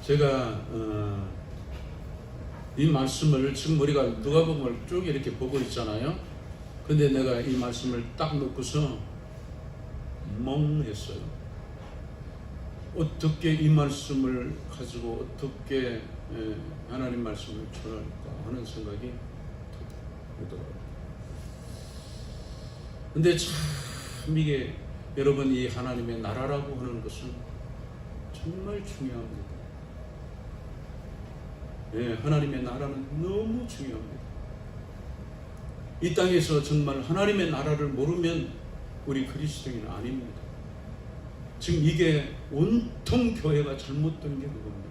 제가 이 말씀을 지금 우리가 누가복음을 쭉 이렇게 보고 있잖아요. 근데 내가 이 말씀을 딱 놓고서 멍했어요. 어떻게 이 말씀을 가지고 어떻게 하나님 말씀을 전할까 하는 생각이 들더라고요. 근데 참 이게 여러분, 이 하나님의 나라라고 하는 것은 정말 중요합니다. 하나님의 나라는 너무 중요합니다. 이 땅에서 정말 하나님의 나라를 모르면 우리 그리스도인은 아닙니다. 지금 이게 온통 교회가 잘못된 게 그겁니다.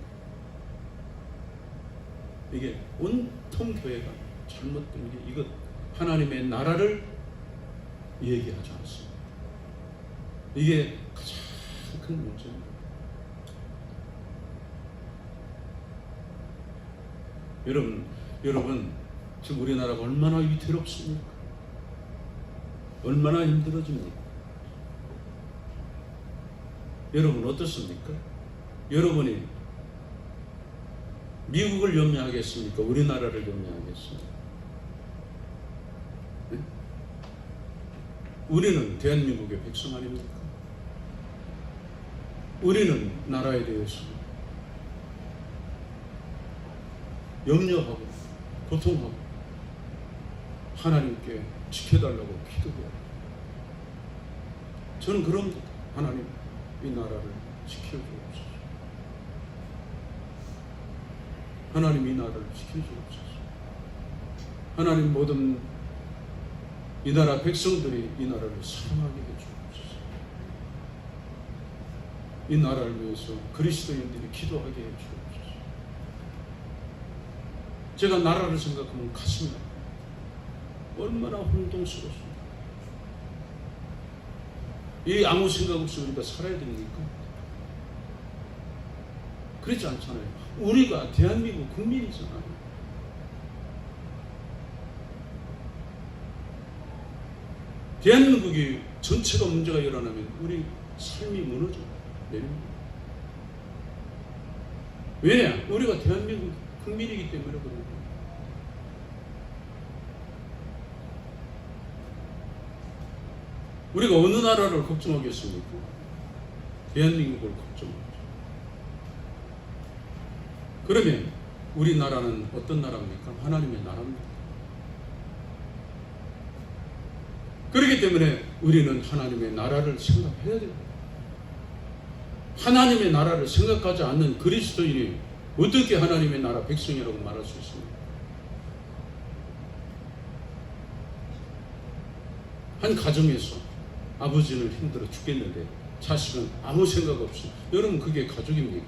이게 온통 교회가 잘못된 게 이것, 하나님의 나라를 얘기하지 않습니다. 이게 가장 큰 문제입니다. 여러분 지금 우리나라가 얼마나 위태롭습니까? 얼마나 힘들어집니까? 여러분 어떻습니까? 여러분이 미국을 염려하겠습니까? 우리나라를 염려하겠습니까? 네? 우리는 대한민국의 백성 아닙니까? 우리는 나라에 대해서 염려하고 고통하고 하나님께 지켜달라고 기도해요. 저는 그럽니다. 하나님, 이 나라를 지켜주옵소서. 하나님, 이 나라를 지켜주옵소서. 하나님, 모든 이 나라 백성들이 이 나라를 사랑하게 해주옵소서. 이 나라를 위해서 그리스도인들이 기도하게 해주옵소서. 제가 나라를 생각하면 가슴이 얼마나 혼동스럽습니다. 이 아무 생각 없이 우리가 살아야 됩니까? 그렇지 않잖아요. 우리가 대한민국 국민이잖아요. 대한민국이 전체가 문제가 일어나면 우리 삶이 무너져 내립니다. 왜냐? 우리가 대한민국 국민이기 때문에 그런 거예요. 우리가 어느 나라를 걱정하겠습니까? 대한민국을 걱정하죠. 그러면 우리나라는 어떤 나라입니까? 하나님의 나라입니다. 그렇기 때문에 우리는 하나님의 나라를 생각해야 됩니다. 하나님의 나라를 생각하지 않는 그리스도인이 어떻게 하나님의 나라 백성이라고 말할 수 있습니까? 한 가정에서 아버지는 힘들어 죽겠는데 자식은 아무 생각 없이, 여러분 그게 가족입니까?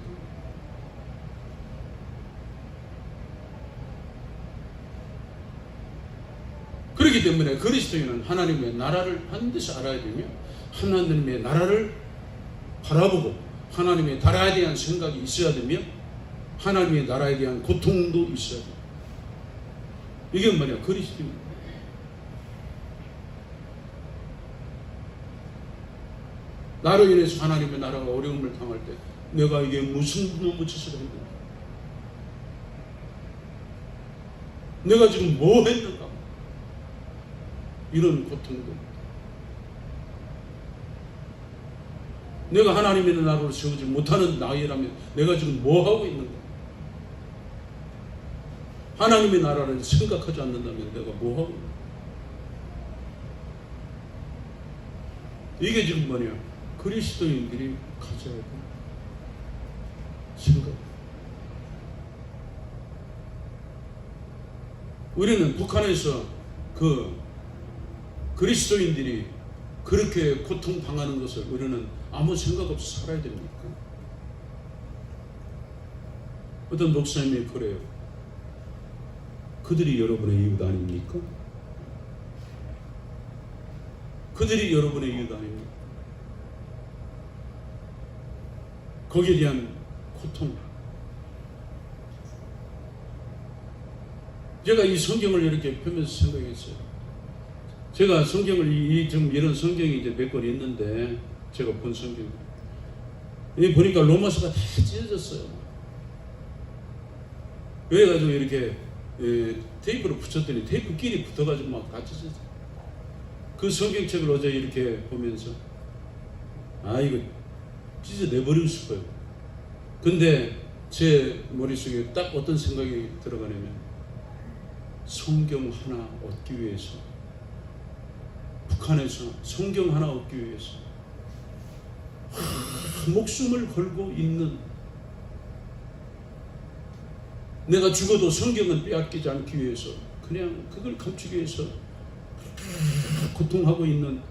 그렇기 때문에 그리스도인은 하나님의 나라를 반드시 알아야 되며 하나님의 나라를 바라보고 하나님의 나라에 대한 생각이 있어야 되며 하나님의 나라에 대한 고통도 있어야 돼요. 이게 뭐냐? 그리스도입니다. 나로 인해서 하나님의 나라가 어려움을 당할 때 내가 이게 무슨 놈의 짓을 했는가? 내가 지금 뭐 했는가? 이런 고통도, 내가 하나님의 나라로 세우지 못하는 나이라면 내가 지금 뭐 하고 있는가? 하나님의 나라를 생각하지 않는다면 내가 뭐 하고 있는가? 이게 지금 뭐냐? 그리스도인들이 가져야 할 생각. 우리는 북한에서 그리스도인들이 그렇게 고통당하는 것을 우리는 아무 생각 없이 살아야 됩니까? 어떤 목사님이 그래요. 그들이 여러분의 이웃 아닙니까? 그들이 여러분의 이웃 아닙니까? 거기에 대한 고통. 제가 이 성경을 이렇게 펴면서 생각했어요. 제가 성경을 좀 이런 성경이 이제 몇 권 있는데 제가 본 성경 보니까 로마서가 다 찢어졌어요. 그래가지고 이렇게 테이프를 붙였더니 테이프끼리 붙어가지고 막 다쳤어요. 그 성경책을 어제 이렇게 보면서 이거 찢어내버리고 싶어요. 근데 제 머릿속에 딱 어떤 생각이 들어가냐면 성경 하나 얻기 위해서, 북한에서 성경 하나 얻기 위해서 목숨을 걸고 있는, 내가 죽어도 성경은 빼앗기지 않기 위해서 그냥 그걸 감추기 위해서 고통하고 있는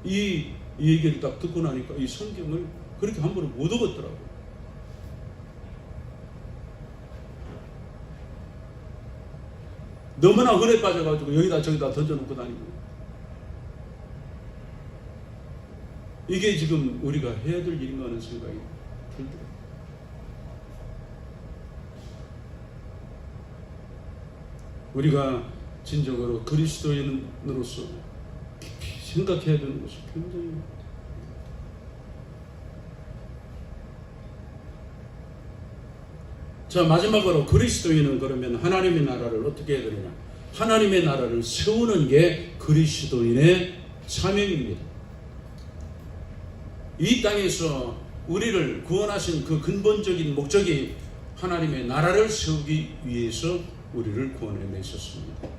이 얘기를 딱 듣고 나니까 이 성경을 그렇게 함부로 못 얻었더라고요. 너무나 흔해 빠져가지고 여기다 저기다 던져놓고 다니고, 이게 지금 우리가 해야 될 일인가 하는 생각이 들더라고요. 우리가 진정으로 그리스도인으로서 깊이 생각해야 되는 것이 굉장히, 자, 마지막으로 그리스도인은 그러면 하나님의 나라를 어떻게 해야 되느냐? 하나님의 나라를 세우는 게 그리스도인의 사명입니다. 이 땅에서 우리를 구원하신 그 근본적인 목적이 하나님의 나라를 세우기 위해서 우리를 구원해내셨습니다.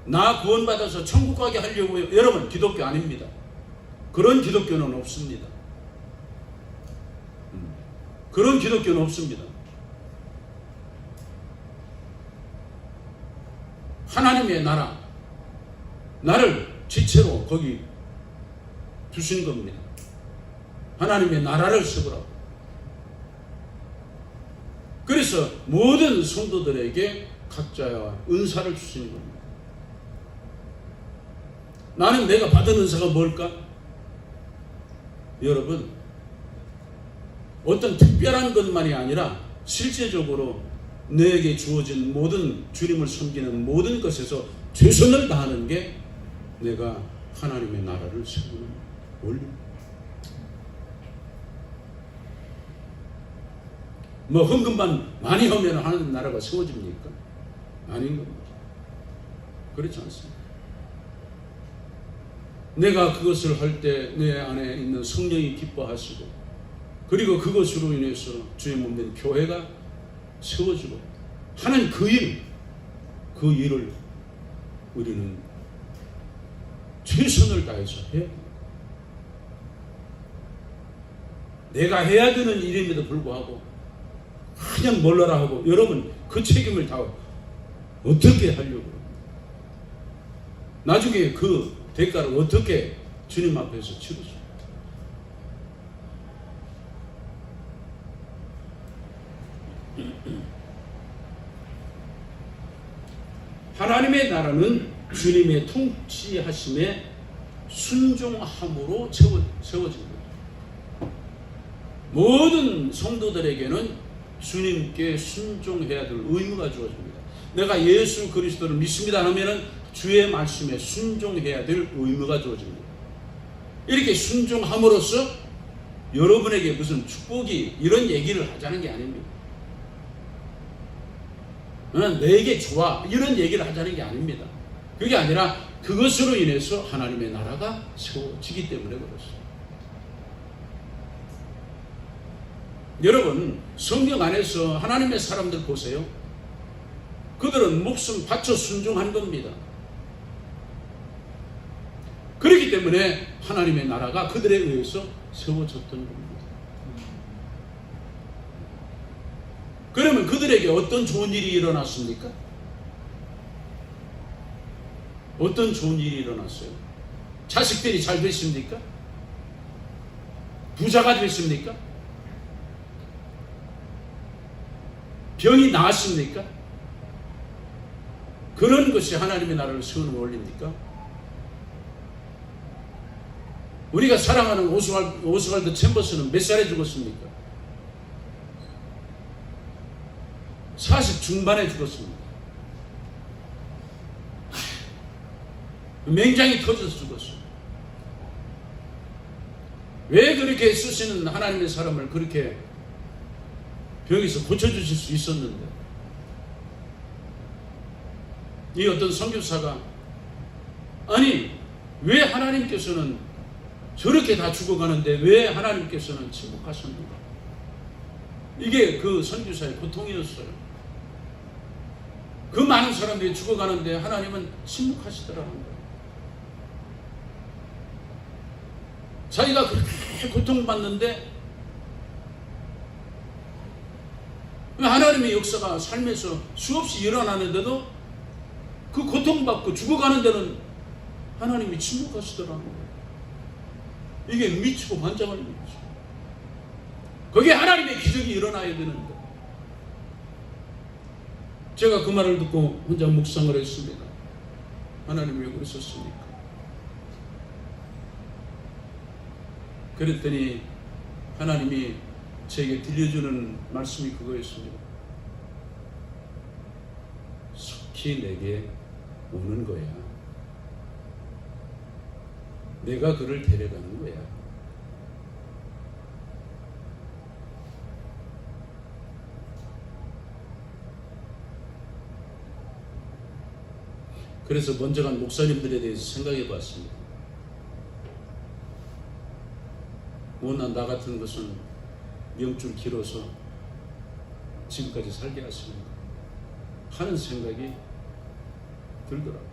나 구원받아서 천국 가게 하려고요? 여러분, 기독교 아닙니다. 그런 기독교는 없습니다. 그런 기독교는 없습니다. 하나님의 나라, 나를 지체로 거기 두신 겁니다. 하나님의 나라를 세우라고. 그래서 모든 성도들에게 각자야 은사를 주시는 겁니다. 나는 내가 받은 은사가 뭘까? 여러분, 어떤 특별한 것만이 아니라 실제적으로 너에게 주어진 모든, 주님을 섬기는 모든 것에서 최선을 다하는 게 내가 하나님의 나라를 세우는 원리입니다. 뭐 헌금만 많이 하면 하나님 나라가 세워집니까? 아닌 겁니다. 그렇지 않습니다. 내가 그것을 할 때 내 안에 있는 성령이 기뻐하시고, 그리고 그것으로 인해서 주의 몸된 교회가 세워지고 하는 그 일을 우리는 최선을 다해서 해야 됩니다. 내가 해야 되는 일임에도 불구하고 그냥 몰라라 하고, 여러분 그 책임을 다 어떻게 하려고, 나중에 그 대가를 어떻게 주님 앞에서 치르죠? 하나님의 나라는 주님의 통치하심에 순종함으로 세워집니다. 모든 성도들에게는 주님께 순종해야 될 의무가 주어집니다. 내가 예수 그리스도를 믿습니다 하면은 주의 말씀에 순종해야 될 의무가 주어집니다. 이렇게 순종함으로써 여러분에게 무슨 축복이, 이런 얘기를 하자는 게 아닙니다. 내게 좋아, 이런 얘기를 하자는 게 아닙니다. 그게 아니라 그것으로 인해서 하나님의 나라가 세워지기 때문에 그렇습니다. 여러분, 성경 안에서 하나님의 사람들 보세요. 그들은 목숨 바쳐 순종한 겁니다. 그렇기 때문에 하나님의 나라가 그들에 의해서 세워졌던 겁니다. 그러면 그들에게 어떤 좋은 일이 일어났습니까? 어떤 좋은 일이 일어났어요? 자식들이 잘 됐습니까? 부자가 됐습니까? 병이 나았습니까? 그런 것이 하나님의 나라를 세우는 원리입니까? 우리가 사랑하는 오스왈드 챔버스는 몇 살에 죽었습니까? 40 중반에 죽었습니다. 맹장이 터져서 죽었어요. 왜 그렇게 쓰시는 하나님의 사람을 그렇게 여기서 고쳐주실 수 있었는데, 이 어떤 선교사가 아니 왜 하나님께서는 저렇게 다 죽어가는데 왜 하나님께서는 침묵하셨는가? 이게 그 선교사의 고통이었어요. 그 많은 사람들이 죽어가는데 하나님은 침묵하시더라는 거예요. 자기가 그렇게 고통받는데 하나님의 역사가 삶에서 수없이 일어나는데도 그 고통받고 죽어가는 데는 하나님이 침묵하시더라는 거예요. 이게 미치고 환장할 일이죠. 거기에 하나님의 기적이 일어나야 되는데, 제가 그 말을 듣고 혼자 묵상을 했습니다. 하나님 왜 그러셨습니까? 그랬더니 하나님이 제게 들려주는 말씀이 그거였습니다. 속히 내게 오는 거야. 내가 그를 데려가는 거야. 그래서 먼저 간 목사님들에 대해서 생각해 봤습니다. 못난 나 같은 것은 명줄 길어서 지금까지 살게 하시는가 하는 생각이 들더라고요.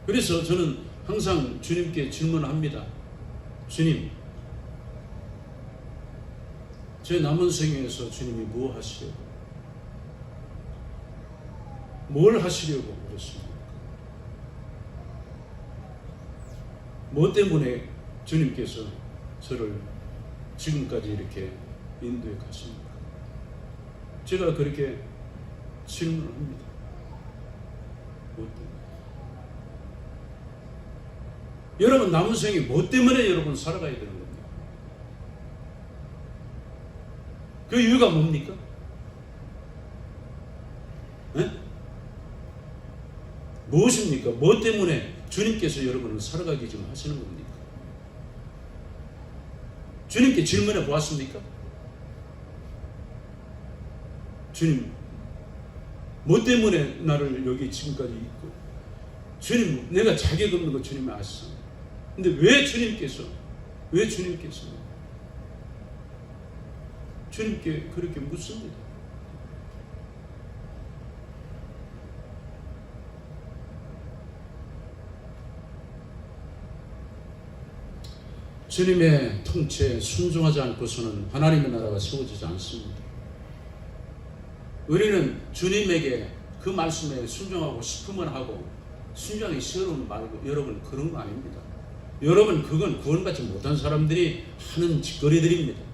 그래서 저는 항상 주님께 질문합니다. 주님, 제 남은 생에서 주님이 뭐 하시려고, 뭘 하시려고 그러십니까? 뭐 때문에 주님께서 저를 지금까지 이렇게 인도해 가십니까? 제가 그렇게 질문을 합니다. 뭐 때문에? 여러분 남은 생이 뭐 때문에 여러분 살아가야 되는 겁니까? 그 이유가 뭡니까? 네? 무엇입니까? 뭐 때문에 주님께서 여러분을 살아가게 지금 하시는 겁니까? 주님께 질문해 보았습니까? 주님, 뭐 때문에 나를 여기 지금까지 있고, 주님, 내가 자격 없는 거 주님이 아시죠? 근데 왜 주님께서 주님께 그렇게 묻습니다. 주님의 통치에 순종하지 않고서는 하나님의 나라가 세워지지 않습니다. 우리는 주님에게 그 말씀에 순종하고 싶으면 하고 순종하기 싫으면 말고, 여러분 그런 거 아닙니다. 여러분 그건 구원받지 못한 사람들이 하는 짓거리들입니다.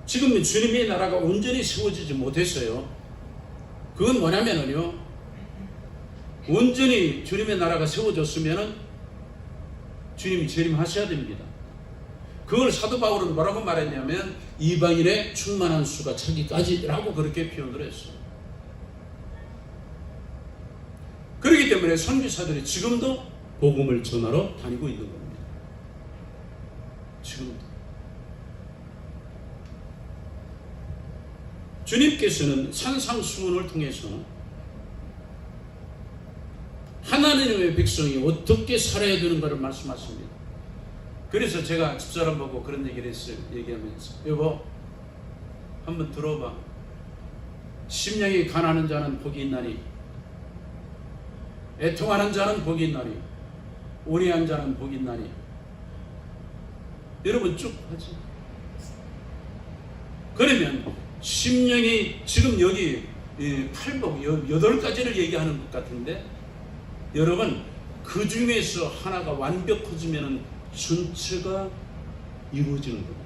지금 주님의 나라가 온전히 세워지지 못했어요. 그건 뭐냐면요, 온전히 주님의 나라가 세워졌으면 주님이 재림하셔야 됩니다. 그걸 사도 바울은 뭐라고 말했냐면 이방인의 충만한 수가 차기까지라고 그렇게 표현을 했어요. 그렇기 때문에 선교사들이 지금도 복음을 전하러 다니고 있는 겁니다. 지금도. 주님께서는 산상수훈을 통해서 하나님의 백성이 어떻게 살아야 되는가를 말씀하십니다. 그래서 제가 집사람 보고 그런 얘기를 했어요. 얘기하면서, 여보 한번 들어봐. 심령이 가난한 자는 복이 있나니, 애통하는 자는 복이 있나니, 온유한 자는 복이 있나니. 여러분 쭉 하지. 그러면 심령이 지금 여기 8복 8가지를 얘기하는 것 같은데, 여러분 그 중에서 하나가 완벽해지면 전체가 이루어지는 겁니다.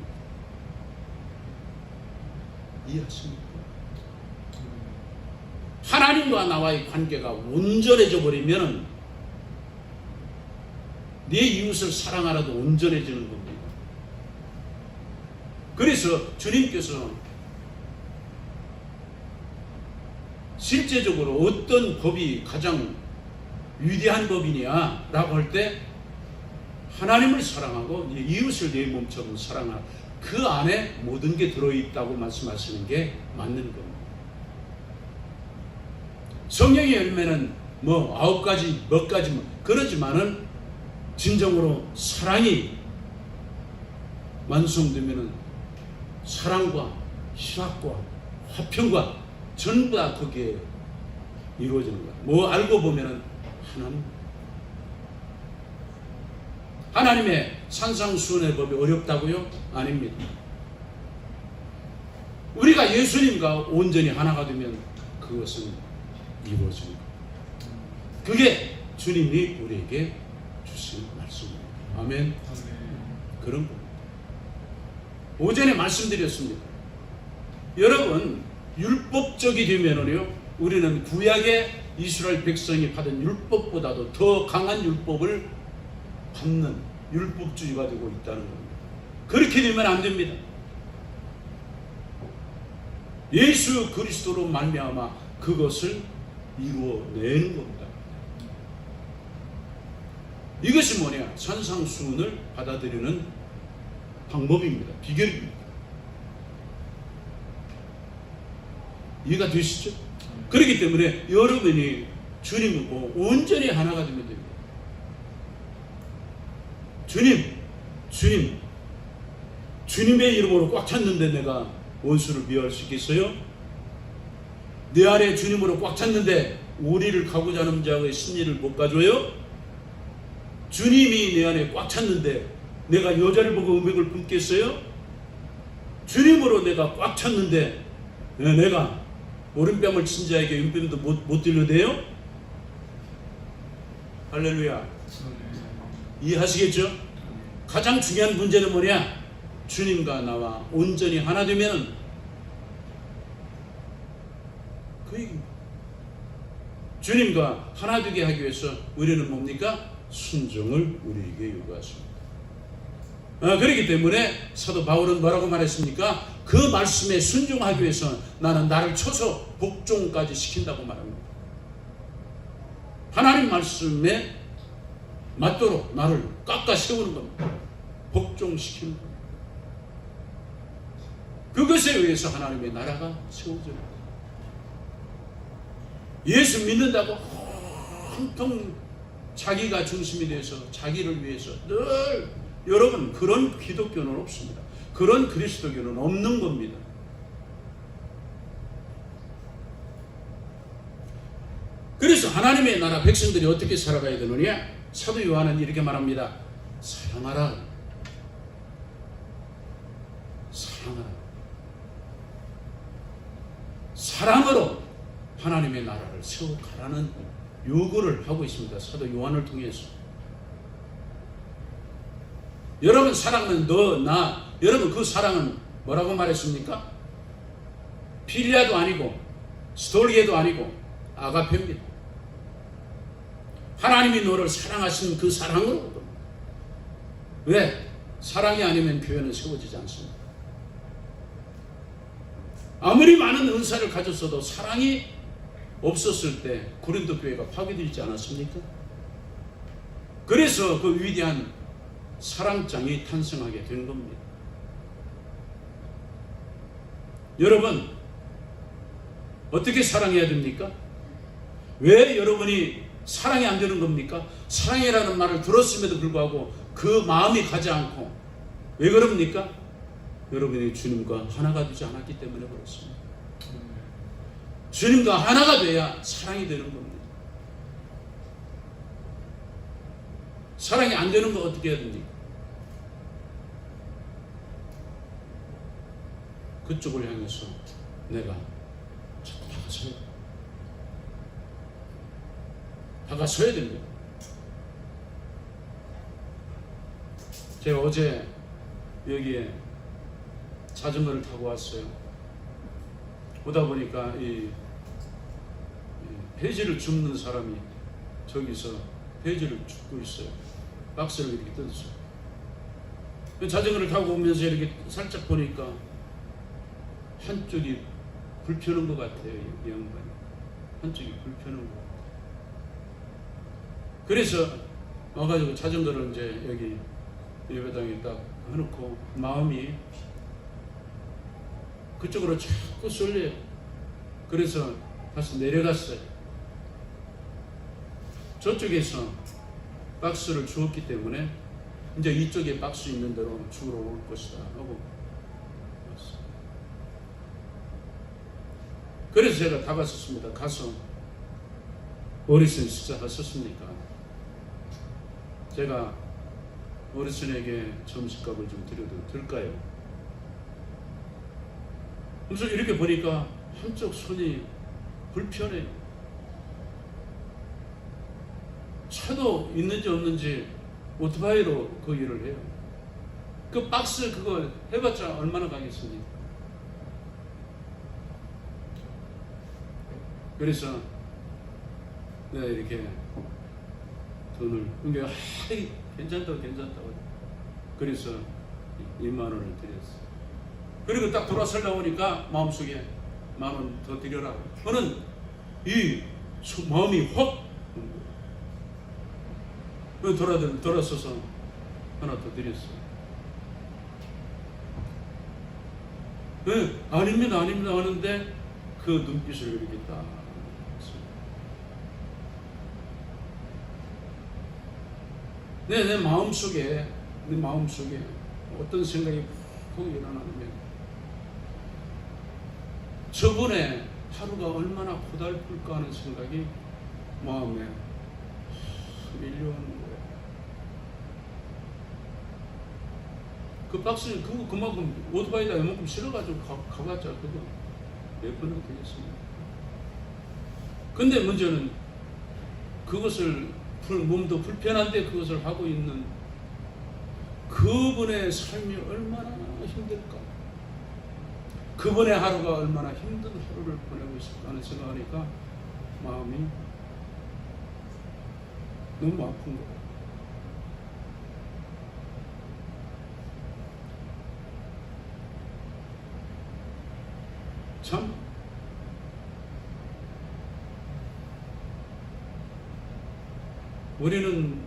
이해하십니까? 하나님과 나와의 관계가 온전해져 버리면 내 이웃을 사랑하라도 온전해지는 겁니다. 그래서 주님께서 실제적으로 어떤 법이 가장 위대한 법이냐라고 할 때 하나님을 사랑하고 이웃을 내 몸처럼 사랑하라. 그 안에 모든 게 들어있다고 말씀하시는 게 맞는 겁니다. 성령의 열매는 뭐 9가지 몇 가지 그러지만은 진정으로 사랑이 완성되면은 사랑과 희락과 화평과 전부 다 거기에 이루어지는 거야. 뭐 알고 보면은 하나님의 산상수훈의 법이 어렵다고요? 아닙니다. 우리가 예수님과 온전히 하나가 되면 그것은 이루어집니다. 그게 주님이 우리에게 주신 말씀입니다. 아멘. 그런 겁니다. 오전에 말씀드렸습니다. 여러분, 율법적이 되면은요, 우리는 구약의 이스라엘 백성이 받은 율법보다도 더 강한 율법을 받는 율법주의가 되고 있다는 겁니다. 그렇게 되면 안 됩니다. 예수 그리스도로 말미암아 그것을 이루어내는 겁니다. 이것이 뭐냐? 산상수훈을 받아들이는 방법입니다. 비결입니다. 이해가 되시죠? 그렇기 때문에 여러분이 주님과 온전히 하나가 되면 됩니다. 주님의 이름으로 꽉 찼는데 내가 원수를 미워할 수 있겠어요? 내 안에 주님으로 꽉 찼는데 오리를 가고자 하는 자의 심리를 못 가져요? 주님이 내 안에 꽉 찼는데 내가 여자를 보고 음욕을 품겠어요? 주님으로 내가 꽉 찼는데 내가 오른뺨을 친 자에게 왼뺨도 못 들려대요? 할렐루야. 이해하시겠죠? 가장 중요한 문제는 뭐냐? 주님과 나와 온전히 하나 되면 그 얘기입니다. 주님과 하나 되게 하기 위해서 우리는 뭡니까? 순종을 우리에게 요구하십니다. 그렇기 때문에 사도 바울은 뭐라고 말했습니까? 그 말씀에 순종하기 위해서 나는 나를 쳐서 복종까지 시킨다고 말합니다. 하나님 말씀에 맞도록 나를 깎아 세우는 겁니다. 복종시키는 겁니다. 그것에 의해서 하나님의 나라가 세워져요. 예수 믿는다고 온통 자기가 중심이 돼서 자기를 위해서 늘 여러분 그런 기독교는 없습니다. 그런 그리스도교는 없는 겁니다. 그래서 하나님의 나라 백성들이 어떻게 살아가야 되느냐? 사도 요한은 이렇게 말합니다. 사랑하라. 사랑하라. 사랑으로 하나님의 나라를 세워가라는 요구를 하고 있습니다. 사도 요한을 통해서. 여러분 사랑은 너, 나, 여러분 그 사랑은 뭐라고 말했습니까? 필리아도 아니고 스톨게도 아니고 아가페입니다. 하나님이 너를 사랑하신 그 사랑으로. 왜? 사랑이 아니면 교회는 세워지지 않습니다. 아무리 많은 은사를 가졌어도 사랑이 없었을 때 고린도 교회가 파괴되지 않았습니까? 그래서 그 위대한 사랑장이 탄생하게 된 겁니다. 여러분 어떻게 사랑해야 됩니까? 왜 여러분이 사랑이 안 되는 겁니까? 사랑이라는 말을 들었음에도 불구하고 그 마음이 가지 않고 왜 그럽니까? 여러분이 주님과 하나가 되지 않았기 때문에 그렇습니다. 주님과 하나가 돼야 사랑이 되는 겁니다. 사랑이 안 되는 거 어떻게 해야 됩니까? 그쪽을 향해서 내가 자꾸 다가서야 됩니다. 제가 어제 여기에 자전거를 타고 왔어요. 오다 보니까 이 배지를 줍는 사람이 저기서 배지를 줍고 있어요. 박스를 이렇게 뜯었어요. 자전거를 타고 오면서 이렇게 살짝 보니까 한쪽이 불편한 것 같아요. 이 양반이. 한쪽이 불편한 거예요. 그래서 와가지고 자전거를 이제 여기 예배당에 딱 해놓고 마음이 그쪽으로 자꾸 쏠려요. 그래서 다시 내려갔어요. 저쪽에서 박스를 주었기 때문에 이제 이쪽에 박스 있는 대로 주우러 올 것이다 하고 왔어요. 그래서 제가 다가섰습니다. 가서 어르신 식사하셨습니까? 제가 어르신에게 점심값을 좀 드려도 될까요? 그래서 이렇게 보니까 한쪽 손이 불편해요. 차도 있는지 없는지 오토바이로 그 일을 해요. 그 박스 그거 해봤자 얼마나 가겠습니까? 그래서 내가 이렇게 돈을 그러니까 괜찮다고 그래서 2만 원을 드렸어. 그리고 딱 돌아서려고 하니까 마음속에 10,000원 더 드려라고. 저는 이 마음이 확 돌아서서 하나 더 드렸어요. 네, 아닙니다 하는데 그 눈빛을 이렇게 딱 내 마음속에 어떤 생각이 푹 일어나면 저번에 하루가 얼마나 고달플까 하는 생각이 마음에 밀려오는 거예요. 그 박스 그만큼 오토바이에다 이만큼 실어가지고 가봤자 그거 몇 번이나 되겠습니까? 근데 문제는 그것을 몸도 불편한데 그것을 하고 있는 그분의 삶이 얼마나 힘들까? 그분의 하루가 얼마나 힘든 하루를 보내고 있을까 하는 생각하니까 마음이 너무 아픈 거예요. 참 우리는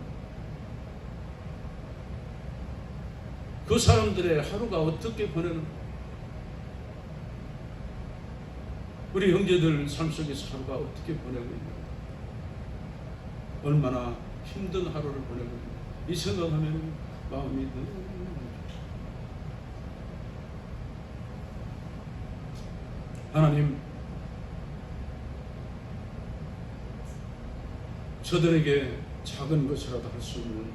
그 사람들의 하루가 어떻게 보내는 우리 형제들 삶 속에서 하루가 어떻게 보내고 있는가, 얼마나 힘든 하루를 보내고 있는가 이 생각하면 마음이 하나님 저들에게 작은 것이라도 할 수 있는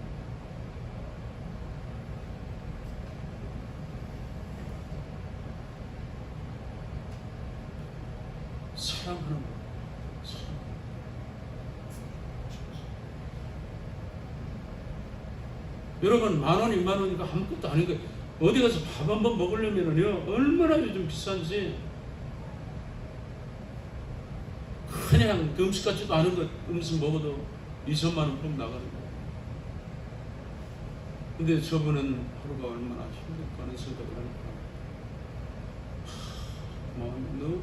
사랑하는 것. 여러분 10,000원, 20,000원이니까 아무것도 아닌 거예요. 어디 가서 밥 한 번 먹으려면요 얼마나 요즘 비싼지 그냥 그 음식 같지도 않은 것 음식 먹어도 2,000만 원 꼭 나가는 거예요. 근데 저분은 하루가 얼마나 힘들까 하는 생각을 하니까 마음이 너무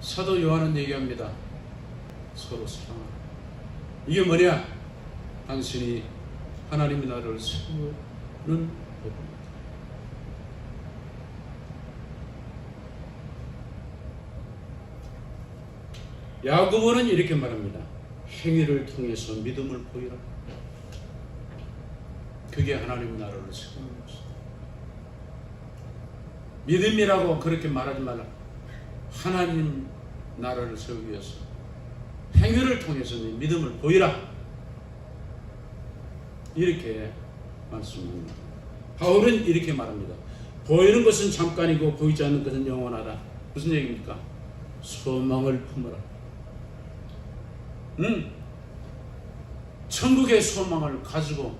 사도 요한은 얘기합니다. 서로 사랑하라. 이게 뭐냐? 당신이 하나님의 나라를 세우는 법입니다. 야고보는 이렇게 말합니다. 행위를 통해서 믿음을 보이라. 그게 하나님의 나라를 세우는 것이다. 믿음이라고 그렇게 말하지 말라. 하나님 나라를 세우기 위해서 행위를 통해서 믿음을 보이라. 이렇게 말씀합니다. 바울은 이렇게 말합니다. 보이는 것은 잠깐이고 보이지 않는 것은 영원하다. 무슨 얘기입니까? 소망을 품어라. 천국의 소망을 가지고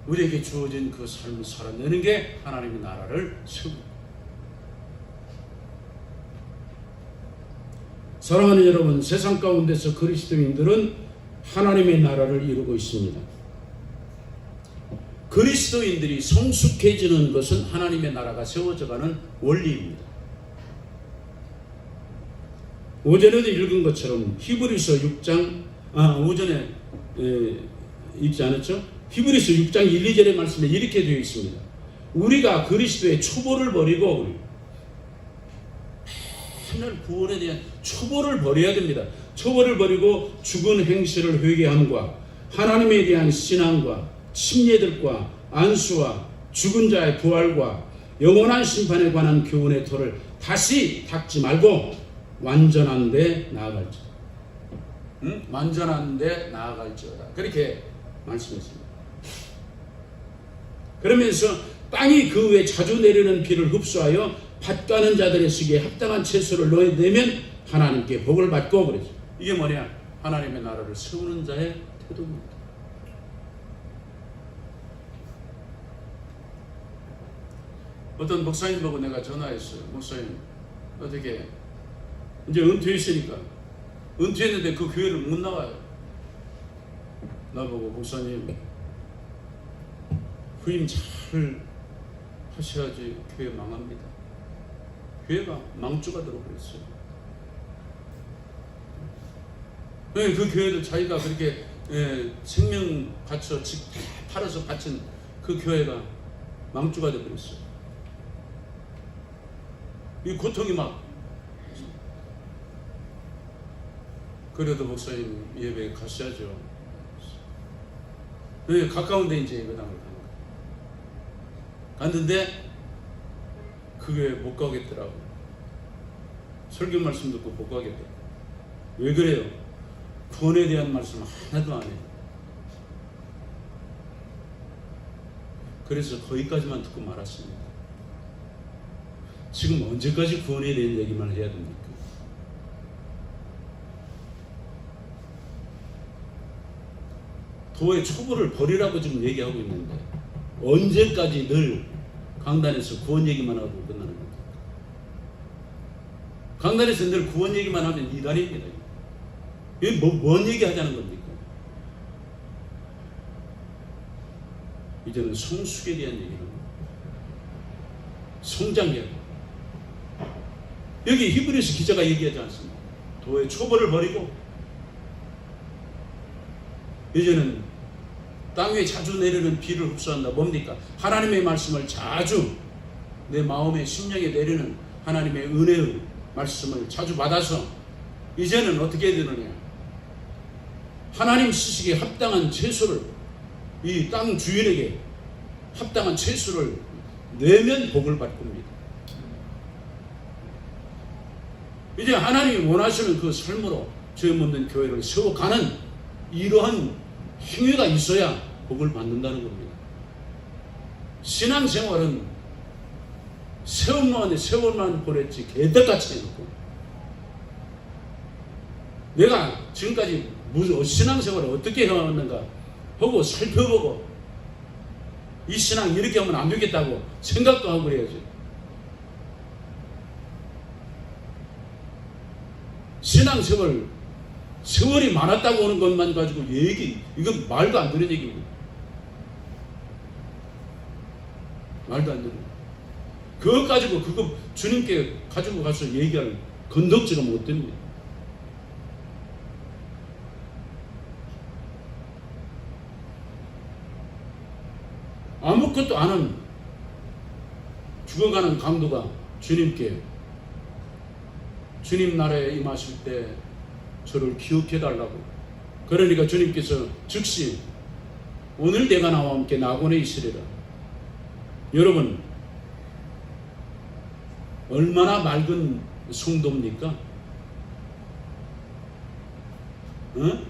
우리에게 주어진 그 삶을 살아내는 게 하나님의 나라를 세웁니다. 사랑하는 여러분, 세상 가운데서 그리스도인들은 하나님의 나라를 이루고 있습니다. 그리스도인들이 성숙해지는 것은 하나님의 나라가 세워져가는 원리입니다. 오전에도 읽은 것처럼 히브리서 6장 오전에 읽지 않았죠? 히브리서 6장 1, 2절의 말씀에 이렇게 되어 있습니다. 우리가 그리스도의 초보를 버리고 맨날 구원에 대한 초보를 버려야 됩니다. 초보를 버리고 죽은 행실을 회개함과 하나님에 대한 신앙과 침례들과 안수와 죽은 자의 부활과 영원한 심판에 관한 교훈의 터를 다시 닦지 말고 완전한 데 나아갈지어다. 완전한 데 나아갈지어다. 그렇게 말씀했습니다. 그러면서 땅이 그 위에 자주 내리는 비를 흡수하여 밭 가는 자들의 시기에 합당한 채소를 내면 하나님께 복을 받고 그러죠. 이게 뭐냐? 하나님의 나라를 세우는 자의 태도입니다. 어떤 목사님 보고 내가 전화했어요. 목사님, 어떻게 이제 은퇴했으니까 은퇴했는데 그 교회를 못 나가요. 나보고 목사님 후임 잘 하셔야지 교회 망합니다. 교회가 망주가 되어버렸어요. 그 교회도 자기가 그렇게 생명 바쳐 팔아서 바친 그 교회가 망주가 되어버렸어요. 이 고통이 막. 그래도 목사님 예배에 가셔야죠. 가까운데 이제 예배당을 가는 거예요. 갔는데 그 교회 못 가겠더라고. 설교 말씀 듣고 못 가겠더라고. 왜 그래요? 구원에 대한 말씀 하나도 안 해요. 그래서 거기까지만 듣고 말았습니다. 지금 언제까지 구원에 대한 얘기만 해야 됩니까? 도의 초보를 버리라고 지금 얘기하고 있는데 언제까지 늘 강단에서 구원 얘기만 하고 끝나는 겁니까? 강단에서 늘 구원 얘기만 하면 이단입니다. 이게 뭔 얘기 하자는 겁니까? 이제는 성숙에 대한 얘기를 합니다. 성장해. 여기 히브리서 기자가 얘기하지 않습니다. 도의 초보를 버리고 이제는 땅 위에 자주 내리는 비를 흡수한다. 뭡니까? 하나님의 말씀을 자주 내 마음의 심령에 내리는 하나님의 은혜의 말씀을 자주 받아서 이제는 어떻게 되느냐? 하나님 시식에 합당한 채소를 이 땅 주인에게 합당한 채소를 내면 복을 받을 겁니다. 이제 하나님이 원하시는 그 삶으로 죄 묻는 교회를 세워가는 이러한 행위가 있어야 복을 받는다는 겁니다. 신앙생활은 세월만 보냈지 개떡같이 해놓고 내가 지금까지 신앙생활을 어떻게 해왔는가 하고 살펴보고 이 신앙 이렇게 하면 안 되겠다고 생각도 하고 그래야지. 세월이 많았다고 하는 것만 가지고 이건 말도 안 되는 얘기입니다. 말도 안 되는. 그것 가지고 그거 주님께 가지고 가서 얘기할 건덕지가 못 됩니다. 아무것도 안 한 죽어가는 강도가 주님께 주님 나라에 임하실 때 저를 기억해 달라고. 그러니까 주님께서 즉시 오늘 내가 나와 함께 낙원에 있으리라. 여러분 얼마나 맑은 성도입니까?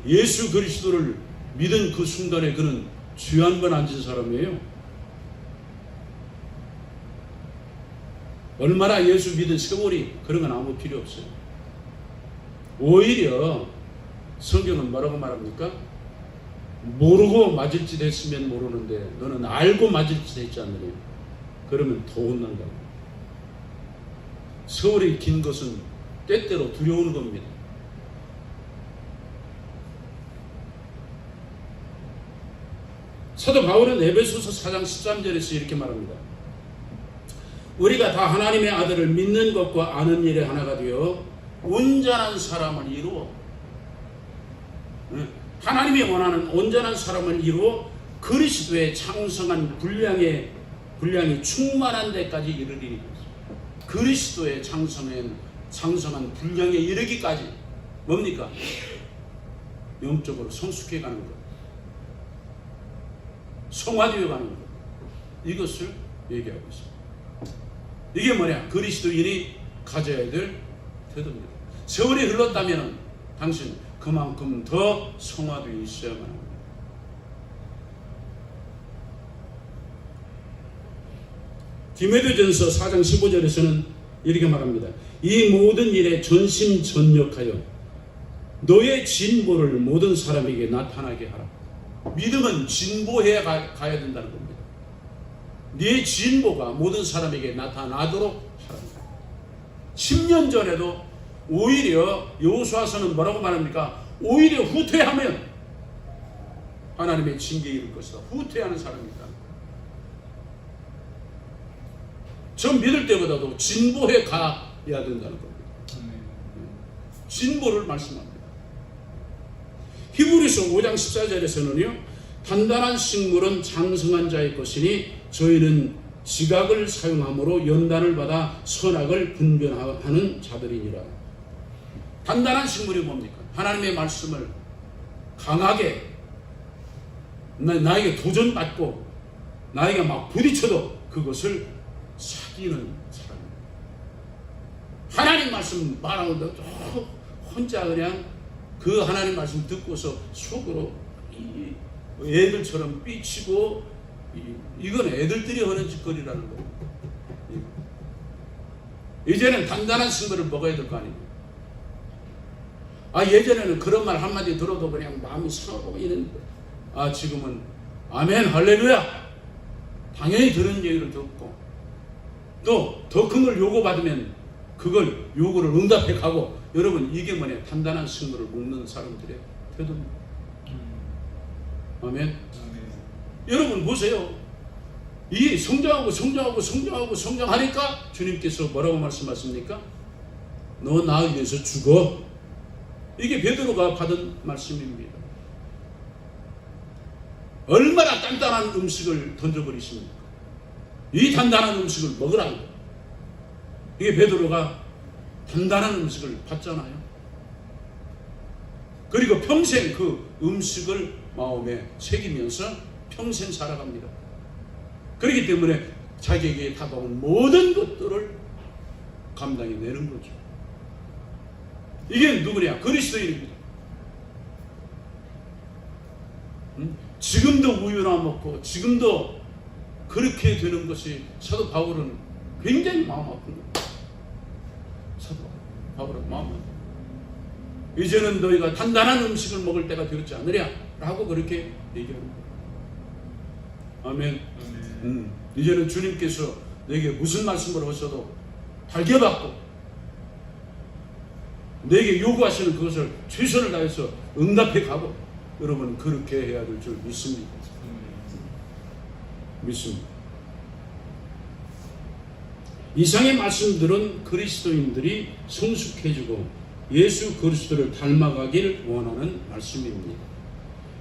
예수 그리스도를 믿은 그 순간에 그는 주 한 번 앉은 사람이에요. 얼마나 예수 믿은 세월이 그런 건 아무 필요 없어요. 오히려 성경은 뭐라고 말합니까? 모르고 맞을 짓 했으면 모르는데 너는 알고 맞을 짓 했지 않느냐. 그러면 더 혼난다고. 세월이 긴 것은 때때로 두려운 겁니다. 사도 바울은 에베소서 4장 13절에서 이렇게 말합니다. 우리가 다 하나님의 아들을 믿는 것과 아는 일에 하나가 되어 온전한 사람을 이루어, 하나님이 원하는 온전한 사람을 이루어 그리스도의 창성한 분량이 충만한 데까지 이르리니, 그리스도의 창성한 분량에 이르기까지 뭡니까? 영적으로 성숙해 가는 것, 성화되어 가는 것, 이것을 얘기하고 있습니다. 이게 뭐냐? 그리스도인이 가져야 될 태도입니다. 세월이 흘렀다면 당신 그만큼 더 성화되어 있어야만 합니다. 디모데전서 4장 15절에서는 이렇게 말합니다. 이 모든 일에 전심전력하여 너의 진보를 모든 사람에게 나타나게 하라. 믿음은 진보해 가야 된다는 겁니다. 네 진보가 모든 사람에게 나타나도록 하라. 10년 전에도 오히려 여호수아서는 뭐라고 말합니까? 오히려 후퇴하면 하나님의 징계에 이를 것이다. 후퇴하는 사람이다. 전 믿을 때보다도 진보해 가야 된다는 겁니다. 진보를 말씀합니다. 히브리서 5장 14절에서는요, 단단한 식물은 장성한 자의 것이니 저희는 지각을 사용함으로 연단을 받아 선악을 분별하는 자들이니라. 단단한 식물이 뭡니까? 하나님의 말씀을 강하게 나에게 도전받고 나에게 막 부딪혀도 그것을 사귀는 사람입니다. 하나님 말씀 말하는데 혼자 그냥 그 하나님 말씀 듣고서 속으로 애들처럼 삐치고, 이건 애들들이 하는 짓거리라는 거예요. 이제는 단단한 식물을 먹어야 될 거 아닙니까? 예전에는 그런 말 한마디 들어도 그냥 마음이 상하고 이랬는데, 지금은 아멘 할렐루야, 당연히 들은 얘기를 듣고, 또 더 큰 걸 요구받으면 그걸 요구를 응답해 가고. 여러분, 이게 뭐냐? 단단한 식물을 먹는 사람들의 태도입니다. 아멘. 여러분 보세요. 이 성장하니까 주님께서 뭐라고 말씀하십니까? 너 나를 위해서 죽어. 이게 베드로가 받은 말씀입니다. 얼마나 단단한 음식을 던져버리십니까? 이 단단한 음식을 먹으라고. 이게 베드로가 단단한 음식을 받잖아요. 그리고 평생 그 음식을 마음에 새기면서 평생 살아갑니다. 그렇기 때문에 자기에게 다가온 모든 것들을 감당해내는 거죠. 이게 누구냐? 그리스도인입니다. 지금도 우유나 먹고 지금도 그렇게 되는 것이 사도 바울은 굉장히 마음 아픈 거예요. 사도 바울은 마음 아픈 거예요. 이제는 너희가 단단한 음식을 먹을 때가 되었지 않느냐? 라고 그렇게 얘기하는 거예요. 아멘. 이제는 주님께서 내게 무슨 말씀을 하셔도 달겨받고 내게 요구하시는 그것을 최선을 다해서 응답해 가고, 여러분 그렇게 해야 될 줄 믿습니다. 이상의 말씀들은 그리스도인들이 성숙해지고 예수 그리스도를 닮아가길 원하는 말씀입니다.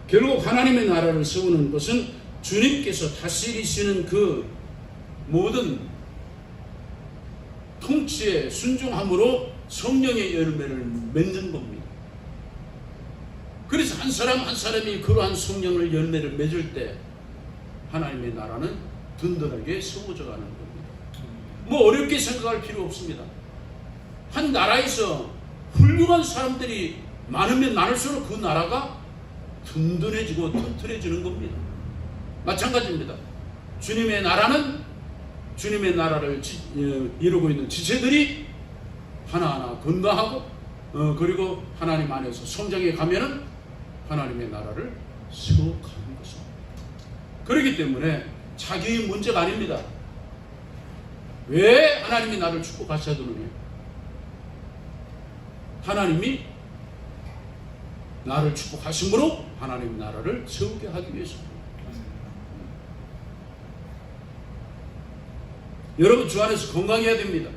결국 하나님의 나라를 세우는 것은 주님께서 다스리시는 그 모든 통치에 순종함으로 성령의 열매를 맺는 겁니다. 그래서 한 사람 한 사람이 그러한 성령의 열매를 맺을 때 하나님의 나라는 든든하게 세워져 가는 겁니다. 뭐 어렵게 생각할 필요 없습니다. 한 나라에서 훌륭한 사람들이 많으면 많을수록 그 나라가 든든해지고 튼튼해지는 겁니다. 마찬가지입니다. 주님의 나라는 주님의 나라를 이루고 있는 지체들이 하나하나 건강하고 그리고 하나님 안에서 성장해 가면은 하나님의 나라를 세워가는 것입니다. 그렇기 때문에 자기의 문제가 아닙니다. 왜 하나님이 나를 축복하셔야 되느냐? 하나님이 나를 축복하심으로 하나님 나라를 세우게 하기 위해서입니다. 여러분 주 안에서 건강해야 됩니다.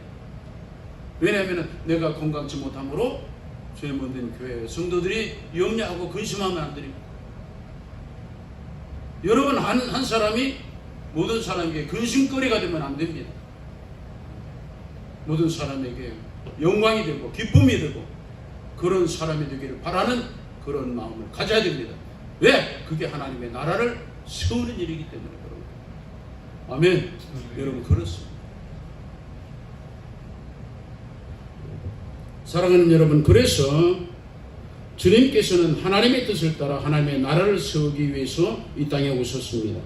왜냐하면 내가 건강치 못함으로 죄 묻은 교회 성도들이 염려하고 근심하면 안 됩니다. 여러분 한 사람이 모든 사람에게 근심거리가 되면 안 됩니다. 모든 사람에게 영광이 되고 기쁨이 되고 그런 사람이 되기를 바라는 그런 마음을 가져야 됩니다. 왜? 그게 하나님의 나라를 세우는 일이기 때문에 그런 거예요. 아멘. 여러분 그렇습니다. 사랑하는 여러분, 그래서 주님께서는 하나님의 뜻을 따라 하나님의 나라를 세우기 위해서 이 땅에 오셨습니다.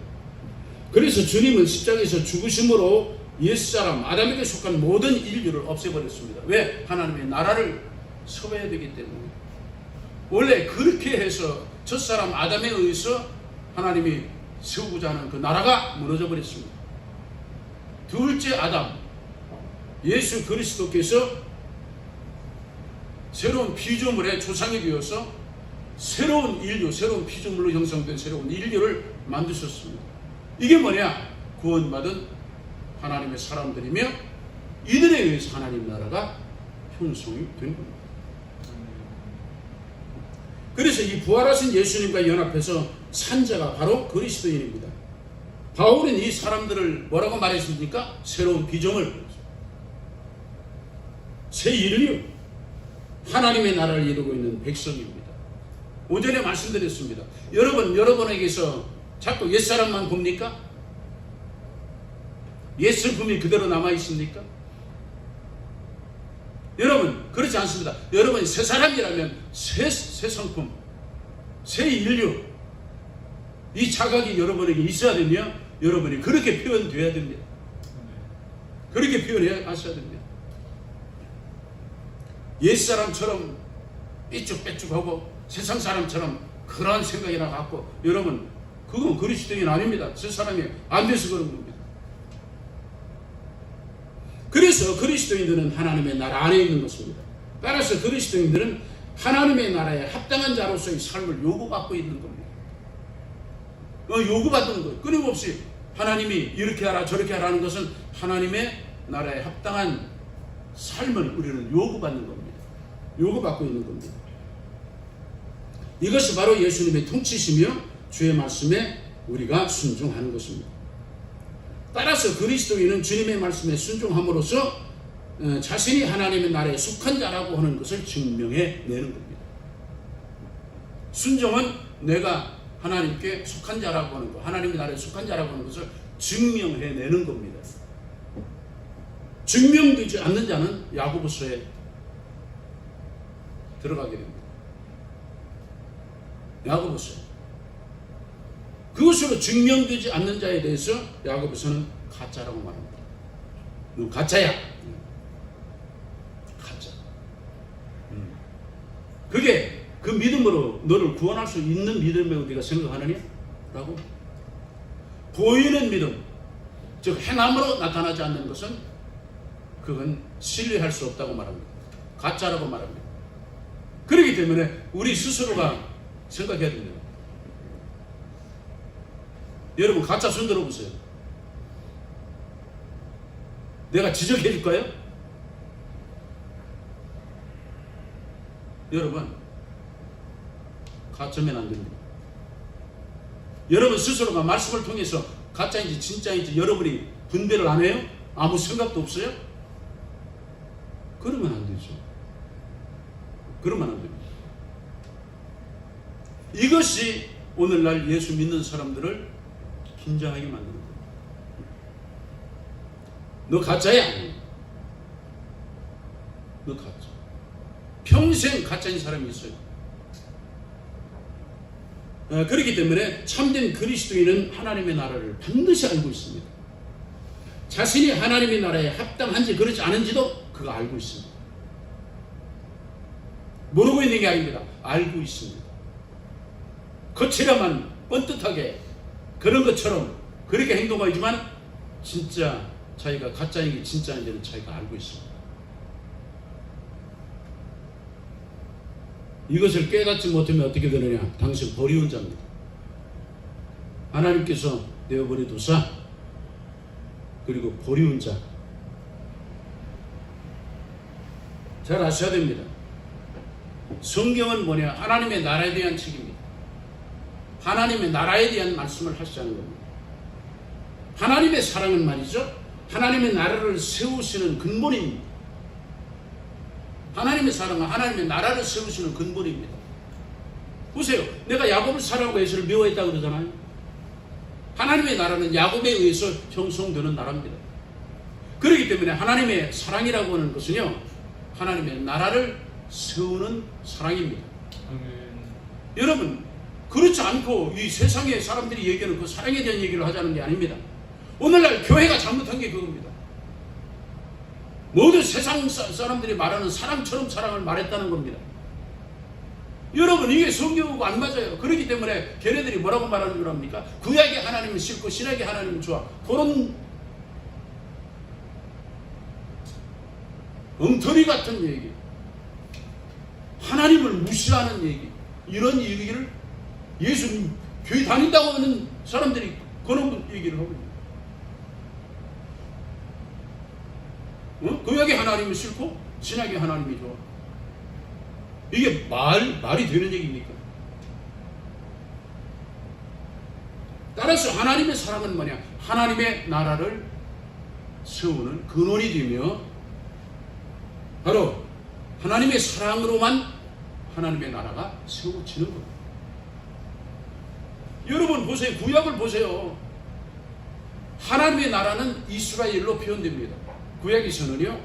그래서 주님은 십자가에서 죽으심으로 옛사람 아담에게 속한 모든 인류를 없애버렸습니다. 왜? 하나님의 나라를 세워야 되기 때문에. 원래 그렇게 해서 첫사람 아담에 의해서 하나님이 세우고자 하는 그 나라가 무너져 버렸습니다. 둘째 아담 예수 그리스도께서 새로운 피조물의 조상이 되어서 새로운 인류, 새로운 피조물로 형성된 새로운 인류를 만드셨습니다. 이게 뭐냐? 구원받은 하나님의 사람들이며 이들에 의해서 하나님 나라가 형성이 된 겁니다. 그래서 이 부활하신 예수님과 연합해서 산 자가 바로 그리스도인입니다. 바울은 이 사람들을 뭐라고 말했습니까? 새로운 피조물, 새 인류, 하나님의 나라를 이루고 있는 백성입니다. 오전에 말씀드렸습니다. 여러분에게서 자꾸 옛사람만 봅니까? 옛슬픔이 그대로 남아있습니까? 여러분 그렇지 않습니다. 여러분이 새 사람이라면 새 성품, 새 인류, 이 자각이 여러분에게 있어야 되며 여러분이 그렇게 표현되어야 됩니다. 그렇게 표현하셔야 됩니다. 옛사람처럼 삐쭉빼쭉하고 세상 사람처럼 그러한 생각이나 갖고 여러분 그건 그리스도인 아닙니다. 새 사람이 안 돼서 그런 겁니다. 그래서 그리스도인들은 하나님의 나라 안에 있는 것입니다. 따라서 그리스도인들은 하나님의 나라에 합당한 자로서의 삶을 요구받고 있는 겁니다. 요구받는 거예요. 끊임없이 하나님이 이렇게 하라 저렇게 하라는 것은 하나님의 나라에 합당한 삶을 우리는 요구받는 겁니다. 요구받고 있는 겁니다. 이것이 바로 예수님의 통치시며 주의 말씀에 우리가 순종하는 것입니다. 따라서 그리스도인은 주님의 말씀에 순종함으로써 자신이 하나님의 나라에 속한 자라고 하는 것을 증명해 내는 겁니다. 순종은 내가 하나님께 속한 자라고 하는 것, 하나님의 나라에 속한 자라고 하는 것을 증명해 내는 겁니다. 증명되지 않는 자는 야고보서에 들어가게 됩니다. 야고보서. 그것으로 증명되지 않는 자에 대해서 야고보서는 가짜라고 말합니다. 너 가짜야. 가짜. 그게 그 믿음으로 너를 구원할 수 있는 믿음이라고 네가 생각하느냐? 라고. 보이는 믿음, 즉 행함으로 나타나지 않는 것은 그건 신뢰할 수 없다고 말합니다. 가짜라고 말합니다. 그렇기 때문에 우리 스스로가 생각해야 됩니다. 여러분 가짜 손 들어보세요. 내가 지적해 줄까요? 여러분 가짜면 안 됩니다. 여러분 스스로가 말씀을 통해서 가짜인지 진짜인지 여러분이 분별을 안 해요? 아무 생각도 없어요? 그러면 안 되죠. 그러면 안 됩니다. 이것이 오늘날 예수 믿는 사람들을 긴장하게 만드는 거예요. 너 가짜야. 너 가짜. 평생 가짜인 사람이 있어요. 그렇기 때문에 참된 그리스도인은 하나님의 나라를 반드시 알고 있습니다. 자신이 하나님의 나라에 합당한지 그렇지 않은지도 그거 알고 있습니다. 모르고 있는 게 아닙니다. 알고 있습니다. 거칠어만 뻔뜻하게 그런 것처럼 그렇게 행동하지만 진짜 자기가 가짜인지 진짜인지는 자기가 알고 있습니다. 이것을 깨닫지 못하면 어떻게 되느냐? 당신 버리운 자입니다. 하나님께서 내어버리도사 그리고 버리운 자. 잘 아셔야 됩니다. 성경은 뭐냐? 하나님의 나라에 대한 책입니다. 하나님의 나라에 대한 말씀을 하시자는 겁니다. 하나님의 사랑은 말이죠, 하나님의 나라를 세우시는 근본입니다. 하나님의 사랑은 하나님의 나라를 세우시는 근본입니다. 보세요. 내가 야곱을 사랑하고 에서를 미워했다고 그러잖아요. 하나님의 나라는 야곱에 의해서 형성되는 나라입니다. 그렇기 때문에 하나님의 사랑이라고 하는 것은요, 하나님의 나라를 세우는 사랑입니다. 여러분, 그렇지 않고 이 세상의 사람들이 얘기하는 그 사랑에 대한 얘기를 하자는 게 아닙니다. 오늘날 교회가 잘못한 게 그겁니다. 모든 세상 사람들이 말하는 사랑처럼 사랑을 말했다는 겁니다. 여러분, 이게 성경하고 안 맞아요. 그렇기 때문에 걔네들이 뭐라고 말하는 줄 압니까? 구약의 하나님은 싫고 신약의 하나님은 좋아. 그런 엉터리 같은 얘기, 하나님을 무시하는 얘기, 이런 얘기를 예수님 교회 다닌다고 하는 사람들이 그런 얘기를 하고 있는 거예요. 구약의 하나님은 싫고 신약의 하나님이 좋아. 이게 말이 되는 얘기입니까? 따라서 하나님의 사랑은 뭐냐? 하나님의 나라를 세우는 근원이 되며, 바로 하나님의 사랑으로만 하나님의 나라가 세워지는 겁니다. 여러분 보세요. 구약을 보세요. 하나님의 나라는 이스라엘로 표현됩니다. 구약에서는요,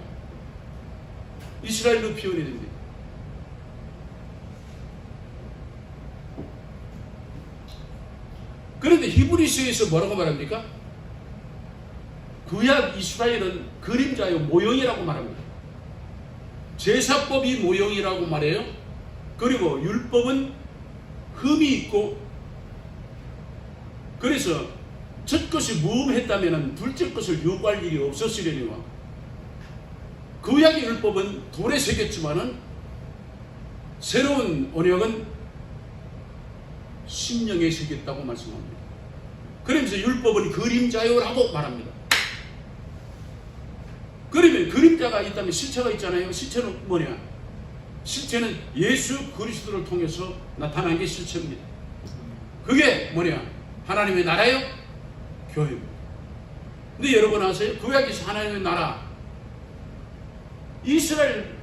이스라엘로 표현이 됩니다. 그런데 히브리서에서 뭐라고 말합니까? 구약 이스라엘은 그림자요, 모형이라고 말합니다. 제사법이 모형이라고 말해요. 그리고 율법은 흠이 있고, 그래서 첫 것이 무음했다면 둘째 것을 요구할 일이 없었으려니와, 구약의 율법은 돌에 새겼지만은 새로운 언약은 심령에 새겼다고 말씀합니다. 그러면서 율법은 그림자요라고 말합니다. 그러면 그림자가 있다면 실체가 있잖아요. 실체는 뭐냐? 실체는 예수 그리스도를 통해서 나타난 게 실체입니다. 그게 뭐냐? 하나님의 나라요? 교회입니다. 근데 여러분 아세요? 구약에서 하나님의 나라, 이스라엘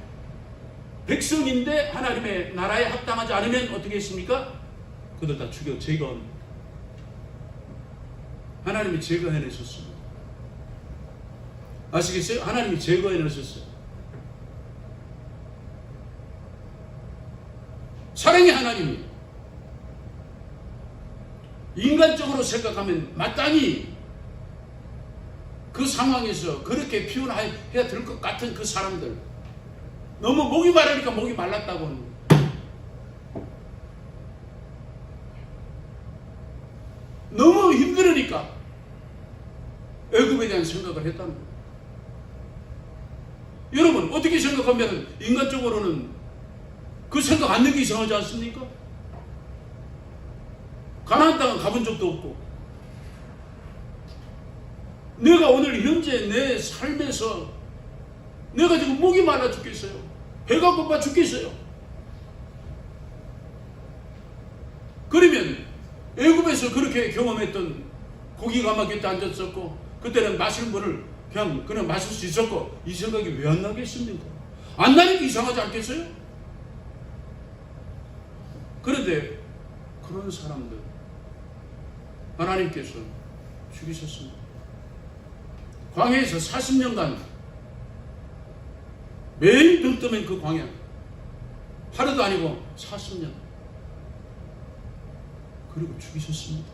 백성인데 하나님의 나라에 합당하지 않으면 어떻게 했습니까? 그들 다 죽여 제거합니다. 하나님이 제거해내셨습니다. 아시겠어요? 하나님이 제거해내셨어요. 사랑의 하나님이 인간적으로 생각하면 마땅히 그 상황에서 그렇게 표현해야 될 것 같은 그 사람들, 너무 목이 마르니까 목이 말랐다고 하는 거예요. 너무 힘들으니까 애굽에 대한 생각을 했다는 거예요. 여러분 어떻게 생각하면 인간적으로는 그 생각 안 내기 이상하지 않습니까? 가나안 땅은 가본 적도 없고, 내가 오늘 현재 내 삶에서 내가 지금 목이 말라 죽겠어요. 배가 고파 죽겠어요. 그러면 애굽에서 그렇게 경험했던 고기가 막혔다 앉았었고, 그때는 마실 물을 그냥 마실 수 있었고, 이 생각이 왜 안 나겠습니까? 안 나는 게 이상하지 않겠어요? 그런데 그런 사람들 하나님께서 죽이셨습니다. 광야에서 40년간 매일 눈 뜨면 그 광야, 하루도 아니고 40년, 그리고 죽이셨습니다.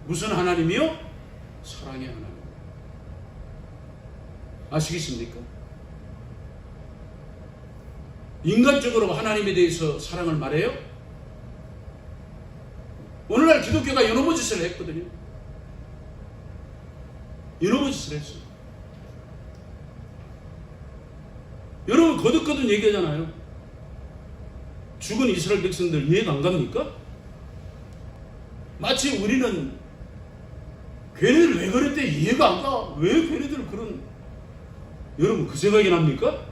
무슨 하나님이요? 사랑의 하나님. 아시겠습니까? 인간적으로 하나님에 대해서 사랑을 말해요? 오늘날 기독교가 이놈의 짓을 했거든요. 이놈의 짓을 했어요. 여러분 거듭거듭 얘기하잖아요. 죽은 이스라엘 백성들 이해가 안 갑니까? 마치 우리는 걔네들 왜 그랬대 이해가 안 가. 왜 걔네들 그런, 여러분 그 생각이 납니까?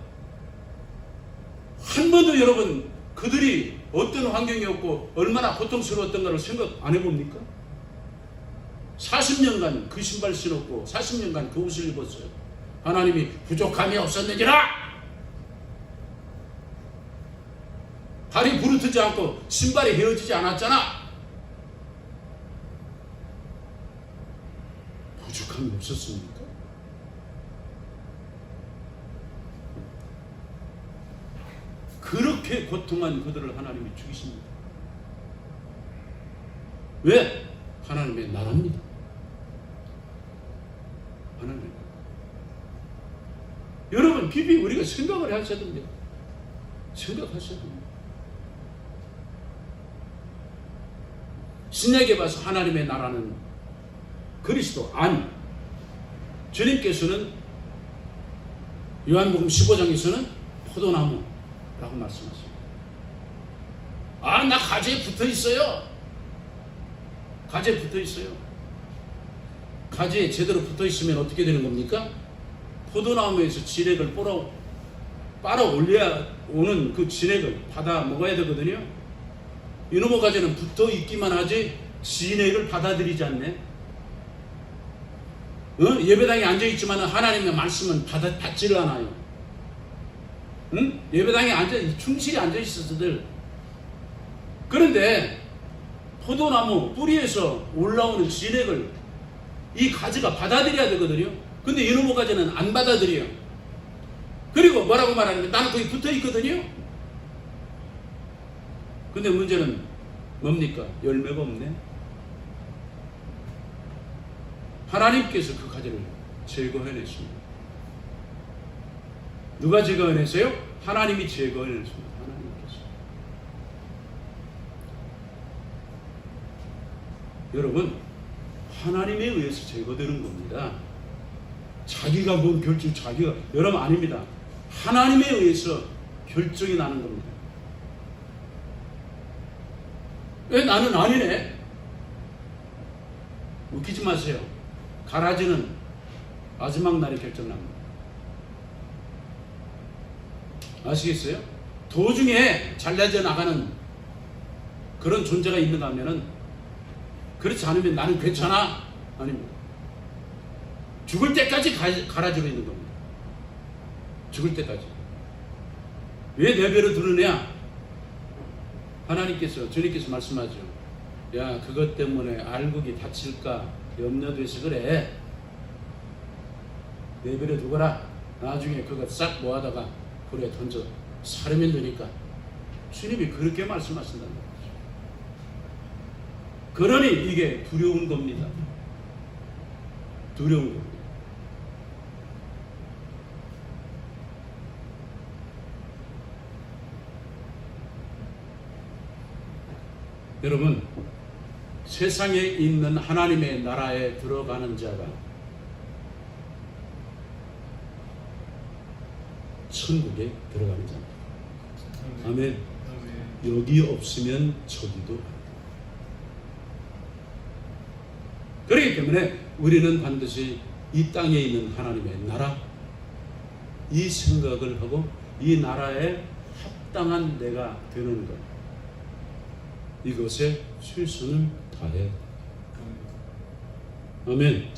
한 번도 여러분 그들이 어떤 환경이었고 얼마나 고통스러웠던가를 생각 안 해봅니까? 40년간 그 신발 신었고 40년간 그 옷을 입었어요. 하나님이 부족함이 없었느니라. 발이 부르트지 않고 신발이 헤어지지 않았잖아. 부족함이 없었습니까? 그렇게 고통한 그들을 하나님이 죽이십니다. 왜? 하나님의 나라입니다. 하나님. 여러분 깊이 우리가 생각을 하셔야 됩니다. 생각하셔야 됩니다. 신약에 봐서 하나님의 나라는 그리스도 안. 주님께서는 요한복음 15장에서는 포도나무라고 말씀하십니다. 아, 나 가지에 붙어 있어요. 가지에 붙어 있어요. 가지에 제대로 붙어 있으면 어떻게 되는 겁니까? 포도나무에서 진액을 빨아 올려야 오는 그 진액을 받아 먹어야 되거든요. 이놈의 가지는 붙어 있기만 하지 진액을 받아들이지 않네. 예배당에 앉아있지만 하나님의 말씀은 받지를 않아요. 응? 예배당에 충실히 앉아있었을. 그런데 포도나무 뿌리에서 올라오는 진액을 이 가지가 받아들여야 되거든요. 근데 이놈의 가지는 안 받아들여요. 그리고 뭐라고 말하냐면 나는 거기 붙어 있거든요. 근데 문제는 뭡니까? 열매가 없네. 하나님께서 그 가지를 제거해냈습니다. 누가 제거해냈어요? 하나님이 제거해냈습니다. 하나님께서. 여러분, 하나님에 의해서 제거되는 겁니다. 자기가 뭔 결정, 여러분 아닙니다. 하나님에 의해서 결정이 나는 겁니다. 왜 나는 아니네? 웃기지 마세요. 가라지는 마지막 날에 결정납니다. 아시겠어요? 도중에 잘라져 나가는 그런 존재가 있는가 하면은, 그렇지 않으면 나는 괜찮아? 아닙니다. 죽을 때까지 가라지로 있는 겁니다. 죽을 때까지. 왜 내 배로 드러내야? 하나님께서, 주님께서 말씀하죠. 야, 그것 때문에 알곡이 다칠까 염려돼서 그래. 내 배로 두거라. 나중에 그거 싹 모아다가 불에 던져 사르면 되니까. 주님이 그렇게 말씀하신다는 거죠. 그러니 이게 두려운 겁니다. 두려운 겁니다. 여러분, 세상에 있는 하나님의 나라에 들어가는 자가 천국에 들어가는 자입니다. 아멘. 여기 없으면 저기도 안 돼. 그렇기 때문에 우리는 반드시 이 땅에 있는 하나님의 나라, 이 생각을 하고 이 나라에 합당한 내가 되는 것, 이것에 최선을 다해. 아멘.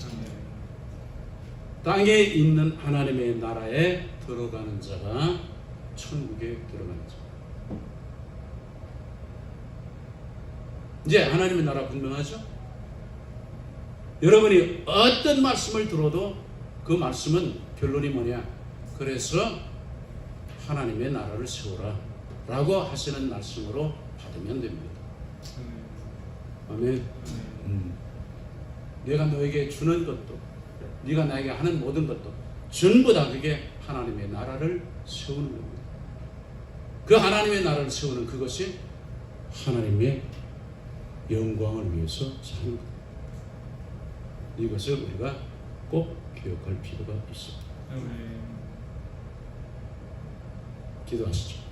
땅에 있는 하나님의 나라에 들어가는 자가 천국에 들어가는 자. 이제 하나님의 나라 분명하죠? 여러분이 어떤 말씀을 들어도 그 말씀은 결론이 뭐냐? 그래서 하나님의 나라를 세우라 라고 하시는 말씀으로 받으면 됩니다. 아멘. 내가 너에게 주는 것도, 네가 나에게 하는 모든 것도 전부 다 그게 하나님의 나라를 세우는 겁니다. 그 하나님의 나라를 세우는 그것이 하나님의 영광을 위해서 사는 겁니다. 이것을 우리가 꼭 기억할 필요가 있습니다. 기도하시죠.